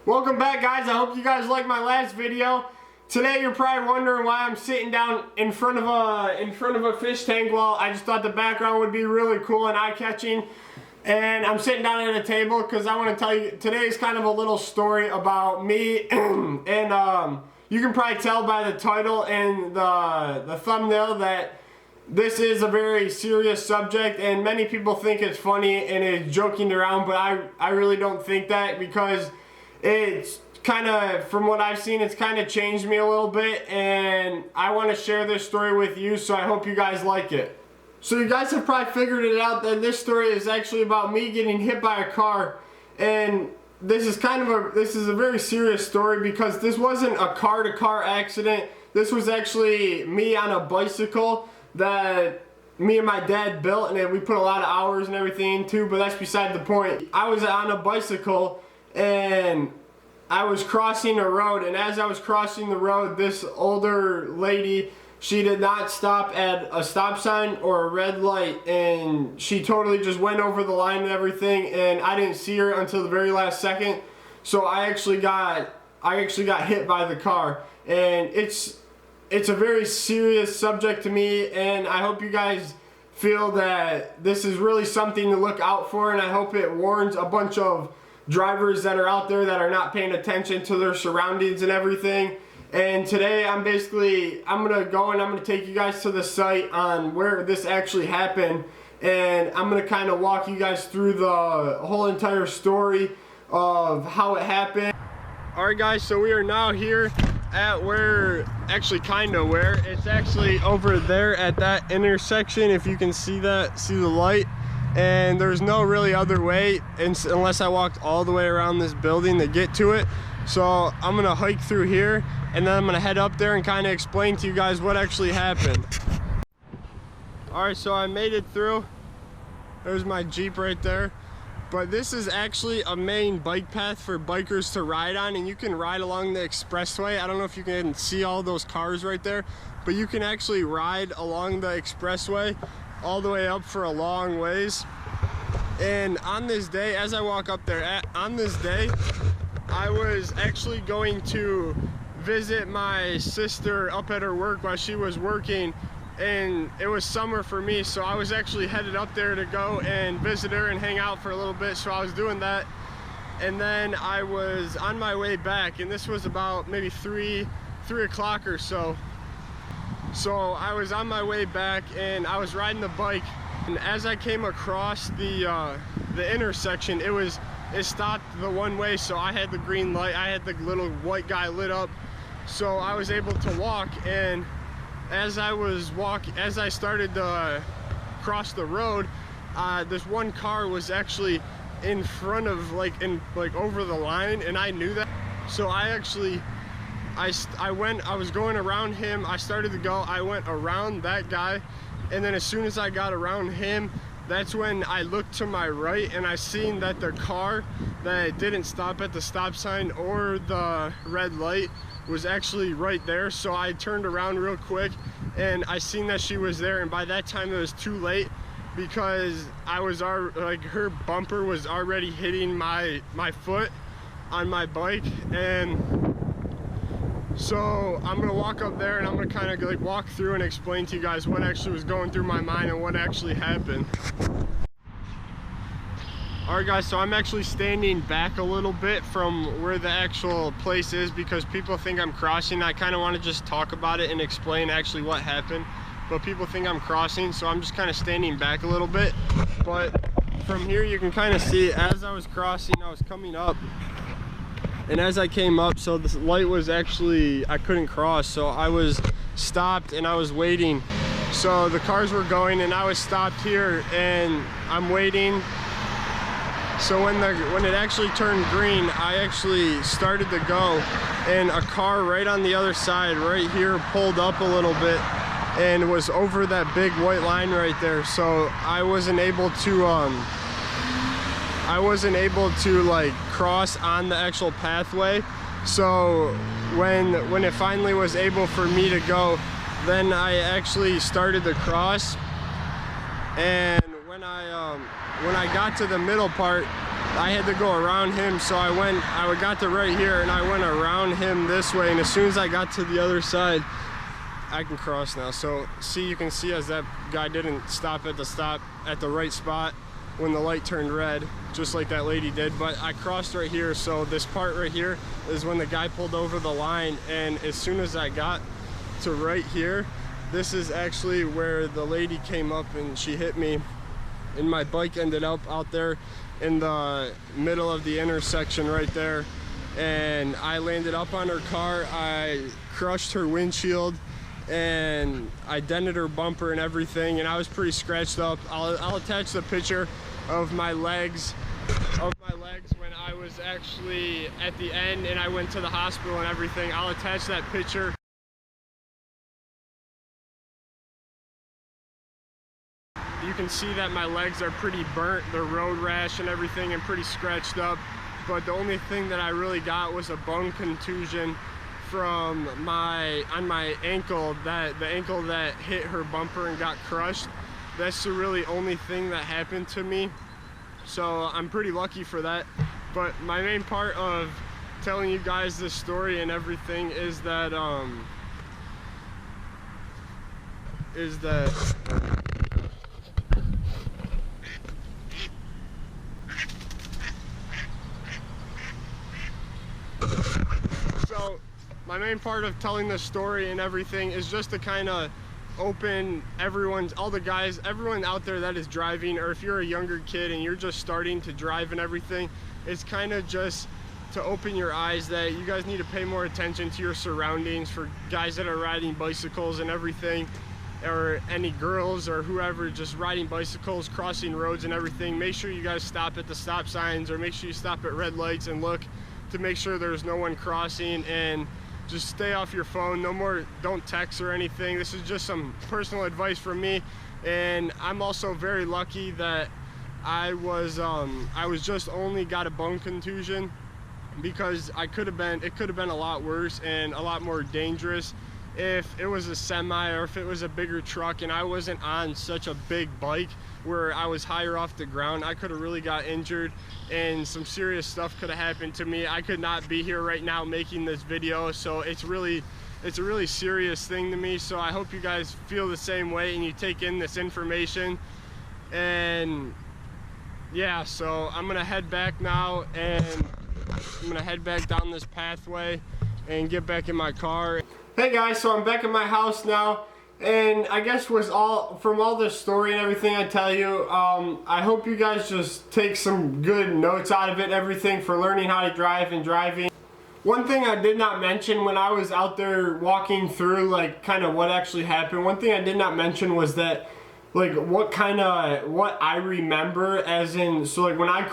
Welcome back, guys. I hope you guys liked my last video. Today you're probably wondering why I'm sitting down in front of a fish tank. Well, I just thought the background would be really cool and eye-catching. And I'm sitting down at a table because I want to tell you today's kind of a little story about me. And you can probably tell by the title and the thumbnail that this is a very serious subject, and many people think it's funny and it's joking around, but I really don't think that, because it's kind of, from what I've seen, it's kind of changed me a little bit, and I want to share this story with you, so I hope you guys like it. So you guys have probably figured it out that this story is actually about me getting hit by a car, and this is a very serious story because this wasn't a car-to-car accident. This was actually me on a bicycle that me and my dad built, and we put a lot of hours and everything into, but that's beside the point. I was on a bicycle and I was crossing a road, and as I was crossing the road, this older lady, she did not stop at a stop sign or a red light, and she totally just went over the line and everything, and I didn't see her until the very last second. So I actually got hit by the car, and it's a very serious subject to me, and I hope you guys feel that this is really something to look out for, and I hope it warns a bunch of drivers that are out there that are not paying attention to their surroundings and everything. And today I'm gonna go and I'm gonna take you guys to the site on where this actually happened, and I'm gonna kind of walk you guys through the whole entire story of how it happened. Alright guys, so we are now here at it's actually over there at that intersection, if you can see the light, and there's no really other way unless I walked all the way around this building to get to it. So I'm gonna hike through here, and then I'm gonna head up there and kind of explain to you guys what actually happened. Alright, so I made it through. There's my Jeep right there. But this is actually a main bike path for bikers to ride on, and you can ride along the expressway. I don't know if you can see all those cars right there, but you can actually ride along the expressway all the way up for a long ways. And on this day, as I walk up there, on this day, I was actually going to visit my sister up at her work while she was working, and it was summer for me, so I was actually headed up there to go and visit her and hang out for a little bit. So I was doing that, and then I was on my way back, and this was about maybe 3 o'clock or so. So I was on my way back and I was riding the bike, and as I came across the intersection, it stopped the one way, so I had the green light, I had the little white guy lit up, so I was able to walk. And as I started to cross the road, this one car was actually in front of, like over the line, and I knew that. So I was going around him. I started to go, I went around that guy, and then as soon as I got around him, that's when I looked to my right, and I seen that the car that didn't stop at the stop sign or the red light was actually right there. So I turned around real quick, and I seen that she was there, and by that time it was too late, because her bumper was already hitting my foot on my bike. And so I'm gonna walk up there and I'm gonna kind of walk through and explain to you guys what actually was going through my mind and what actually happened. Alright guys, so I'm actually standing back a little bit from where the actual place is because people think I'm crossing. I kind of want to just talk about it and explain actually what happened, but people think I'm crossing, so I'm just kind of standing back a little bit. But from here you can kind of see, as I was crossing, I was coming up, and as I came up, so this light was actually, I couldn't cross, so I was stopped and I was waiting. So the cars were going and I was stopped here and I'm waiting. So when it actually turned green, I actually started to go, and a car right on the other side right here pulled up a little bit and was over that big white line right there. So I wasn't able to like cross on the actual pathway. So when it finally was able for me to go, then I actually started to cross. And when I got to the middle part, I had to go around him, so I got to right here and I went around him this way, and as soon as I got to the other side, I can cross now. So see, you can see as that guy didn't stop at the right spot when the light turned red, just like that lady did, but I crossed right here. So this part right here is when the guy pulled over the line, and as soon as I got to right here, this is actually where the lady came up and she hit me, and my bike ended up out there in the middle of the intersection right there, and I landed up on her car. I crushed her windshield and I dented her bumper and everything, and I was pretty scratched up. I'll attach the picture of my legs when I was actually at the end and I went to the hospital and everything. I'll attach that picture. You can see that my legs are pretty burnt, they're road rash and everything, and pretty scratched up, but the only thing that I really got was a bone contusion from on my ankle, the ankle that hit her bumper and got crushed. That's the really only thing that happened to me, so I'm pretty lucky for that. But my main part of telling you guys this story and everything is that so my main part of telling this story and everything is just to kind of open everyone out there that is driving, or if you're a younger kid and you're just starting to drive and everything, it's kind of just to open your eyes that you guys need to pay more attention to your surroundings. For guys that are riding bicycles and everything, or any girls or whoever just riding bicycles, crossing roads and everything, make sure you guys stop at the stop signs, or make sure you stop at red lights and look to make sure there's no one crossing, and just stay off your phone. Don't text or anything. This is just some personal advice from me, and I'm also very lucky that I was just only got a bone contusion, because it could have been a lot worse and a lot more dangerous if it was a semi or if it was a bigger truck and I wasn't on such a big bike where I was higher off the ground. I could have really got injured and some serious stuff could have happened to me. I could not be here right now making this video, so it's a really serious thing to me. So I hope you guys feel the same way and you take in this information. And yeah, so I'm gonna head back now, and I'm gonna head back down this pathway and get back in my car. Hey guys, so I'm back at my house now, and I guess from all this story and everything I tell you, I hope you guys just take some good notes out of it, everything, for learning how to drive and driving. One thing I did not mention when I was out there walking through, like, kind of what actually happened, one thing I did not mention was that, like, what I remember, as in, so like when I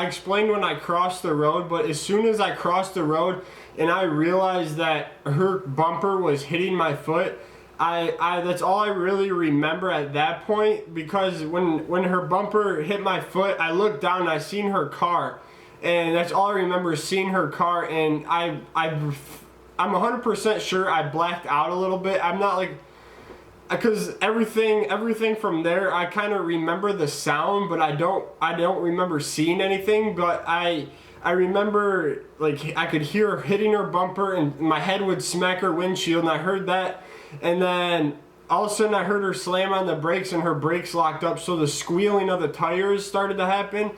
explained when I crossed the road, but as soon as I crossed the road and I realized that her bumper was hitting my foot, that's all I really remember at that point, because when her bumper hit my foot, I looked down and I seen her car, and that's all I remember, seeing her car, and I'm 100% sure I blacked out a little bit. I'm not like, because everything from there, I kind of remember the sound, but I don't remember seeing anything. But I remember, like, I could hear her hitting her bumper and my head would smack her windshield, and I heard that, and then all of a sudden I heard her slam on the brakes and her brakes locked up, so the squealing of the tires started to happen,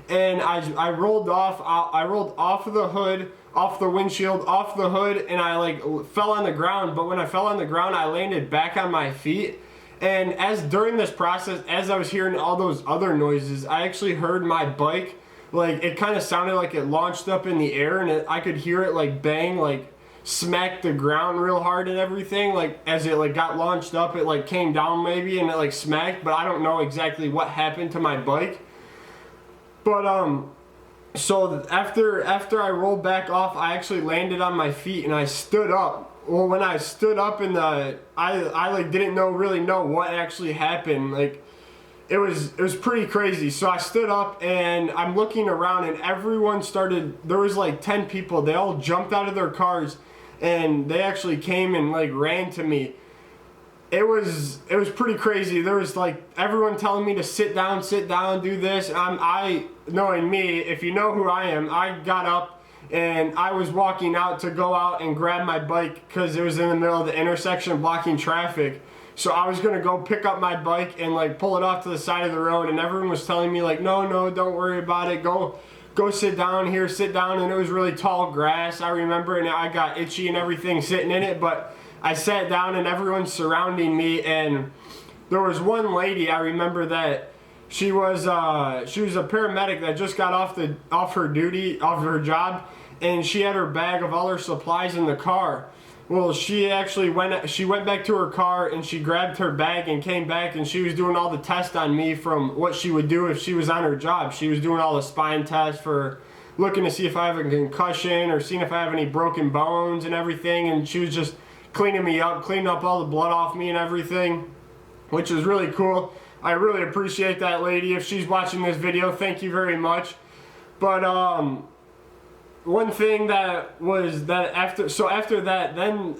and I rolled off of the hood, off the windshield, off the hood, and I like fell on the ground. But when I fell on the ground, I landed back on my feet, and during this process, as I was hearing all those other noises, I actually heard my bike, like, it kind of sounded like it launched up in the air, and I could hear it like bang, like smack the ground real hard and everything. Like, as it like got launched up, it like came down maybe and it like smacked, but I don't know exactly what happened to my bike. But so after I rolled back off, I actually landed on my feet and I stood up. Well, when I stood up I like didn't really know what actually happened. Like, it was pretty crazy. So I stood up and I'm looking around, and everyone there was like 10 people. They all jumped out of their cars and they actually came and like ran to me. it was pretty crazy. There was like everyone telling me to sit down, do this. Knowing me, if you know who I am, I got up and I was walking out to go out and grab my bike because it was in the middle of the intersection blocking traffic. So I was gonna go pick up my bike and like pull it off to the side of the road, and everyone was telling me like, no, don't worry about it. Go sit down here, sit down. And it was really tall grass, I remember, and I got itchy and everything sitting in it, but I sat down and everyone's surrounding me, and there was one lady, I remember that she was a paramedic that just got off her job, and she had her bag of all her supplies in the car. Well, she went back to her car and she grabbed her bag and came back, and she was doing all the tests on me from what she would do if she was on her job. She was doing all the spine tests for looking to see if I have a concussion or seeing if I have any broken bones and everything, and she was just cleaning me up, cleaning up all the blood off me and everything, which is really cool. I really appreciate that lady. If she's watching this video, thank you very much. But one thing that was that after that, then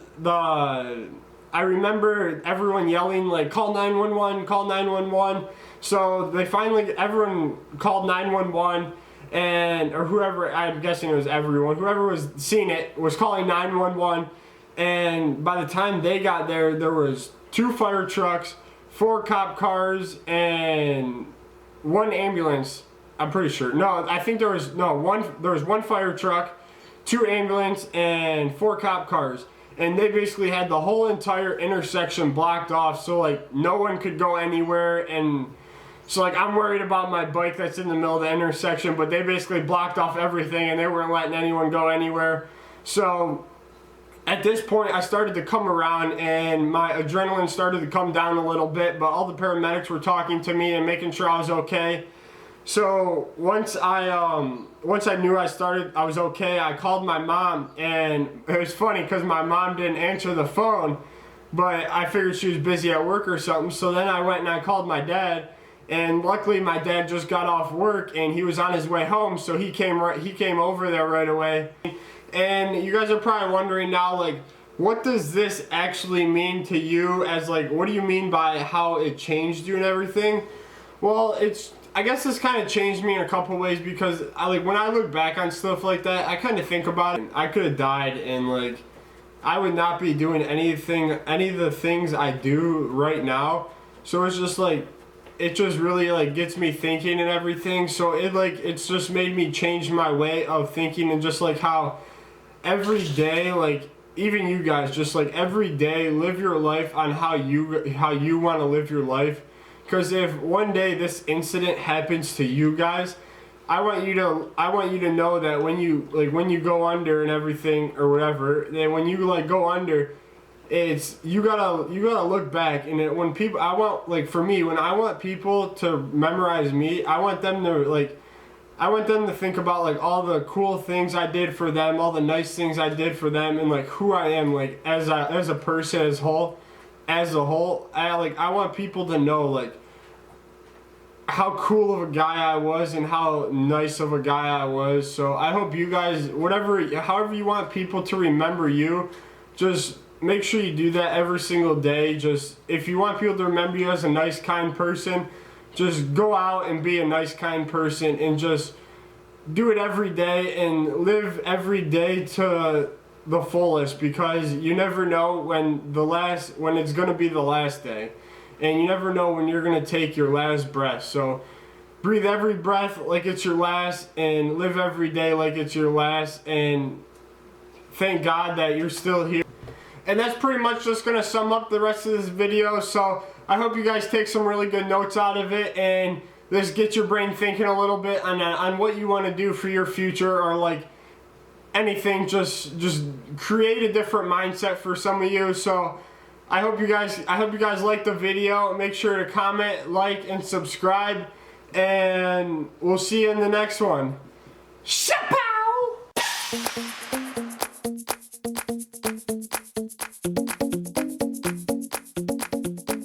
I remember everyone yelling like, call 911, call 911. So everyone called 911, or whoever, I'm guessing it was everyone, whoever was seeing it was calling 911. And by the time they got there, there was 2 fire trucks, 4 cop cars, and 1 ambulance. I'm pretty sure. No, I think there was 1 fire truck, 2 ambulance, and 4 cop cars. And they basically had the whole entire intersection blocked off, so like no one could go anywhere. And so like I'm worried about my bike that's in the middle of the intersection, but they basically blocked off everything and they weren't letting anyone go anywhere. So at this point, I started to come around and my adrenaline started to come down a little bit, but all the paramedics were talking to me and making sure I was okay. So once I knew I was okay, I called my mom, and it was funny because my mom didn't answer the phone, but I figured she was busy at work or something. So then I went and I called my dad, and luckily my dad just got off work and he was on his way home, so he came over there right away. And you guys are probably wondering now, like, what does this actually mean to you? As like, what do you mean by how it changed you and everything? Well, I guess this kind of changed me in a couple ways, because when I look back on stuff like that, I kind of think about it. I could have died, and like I would not be doing any of the things I do right now. So it's just like, it just really like gets me thinking and everything. So it's just made me change my way of thinking, and just like how every day, like even you guys, just like every day, live your life on how you want to live your life. Because if one day this incident happens to you guys, I want you to know that when you go under and everything or whatever, then when you like go under, you gotta look back. And when people, for me, when I want people to memorize me, I want them to think about like all the cool things I did for them, all the nice things I did for them, and like who I am like as a person as a whole. I want people to know like how cool of a guy I was and how nice of a guy I was. So I hope you guys, however you want people to remember you, just make sure you do that every single day. Just if you want people to remember you as a nice, kind person, just go out and be a nice, kind person, and just do it every day and live every day to the fullest, because you never know when it's gonna be the last day, and you never know when you're gonna take your last breath. So breathe every breath like it's your last, and live every day like it's your last, and thank God that you're still here. And that's pretty much just gonna sum up the rest of this video. So I hope you guys take some really good notes out of it, and just get your brain thinking a little bit on what you want to do for your future, or like anything. Just create a different mindset for some of you. So I hope you guys liked the video. Make sure to comment, like, and subscribe, and we'll see you in the next one.